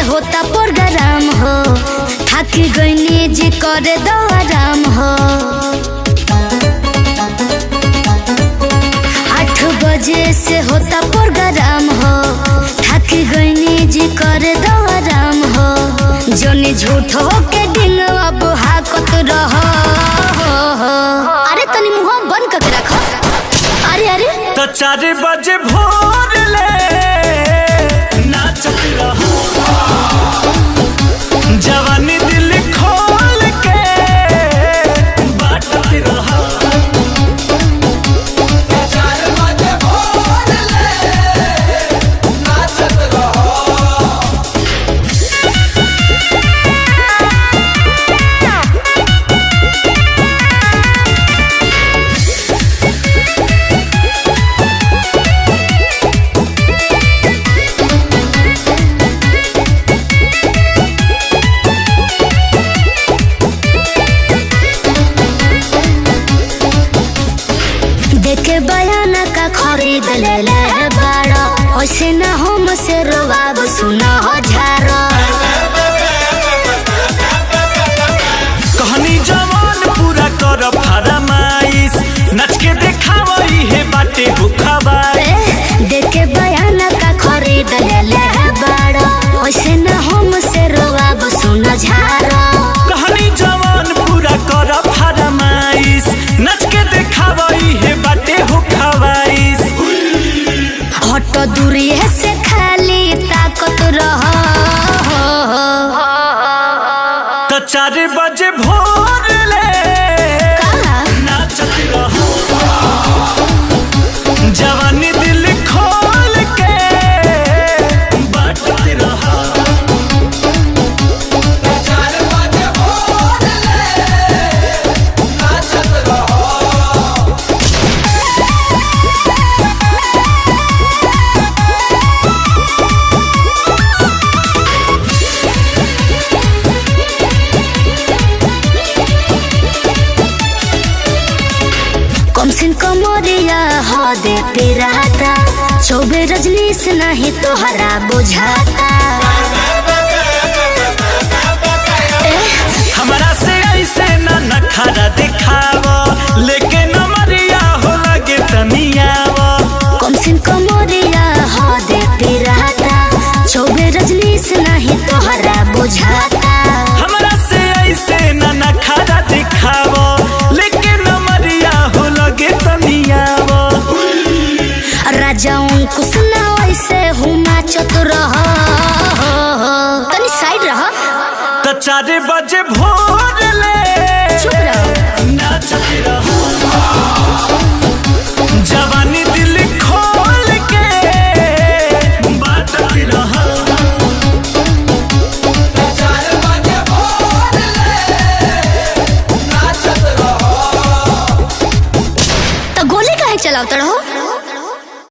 होता प्रोग्राम हो, थक गईनी जी करे दो आराम हो। 8 बजे से होता प्रोग्राम हो, थक गईनी जी करे दो आराम हो। जोनी झूठ हो के दिन अब हाकत रहो। अरे तनी मुंह बंद करके रखो। अरे अरे तो 4 बजे भोर ले नाचत रहो, जवानी दिल खोल के बाटत रहो। 4 बजे भोर ले नाचत रहो। देखे बयाना का खरीद ले ले बाड़ा, ऐसे ना हम से रोवाब सुना हो झारो। कहनी जवान पूरा कर फरमाइश, नच के देखावई है बाटे भूखबार। देखे बयाना का खरीद ले ले बाड़ा, ऐसे ना हम से रोवाब सुना झारो। कहनी जवान पूरा कर फरमाइश, नच के देखावई है बाटे भूखबाइश। हट दूरी है से खाली ताकत रहो। तो 4 बजे भोर ले नाचत रहो, जवानी दिल खोल के बाटत रहो। 4 बजे भोर ले नाचत रहो। कम सिन कमरिया हो दे पिराता, 24 रजनीश नहीं तोहरा बुझाता। हमरा से ऐसे ना नखरा दिखावो, लेके नमरिया हो लगे तनियावो। कम सिन कमरिया हो दे पिराता, 24 रजनीश नहीं तोहरा बुझाता। हमरा से ऐसे ना नखरा दिखावो, लेके नमरिया हो लगे तनियावो। राजा अंकुश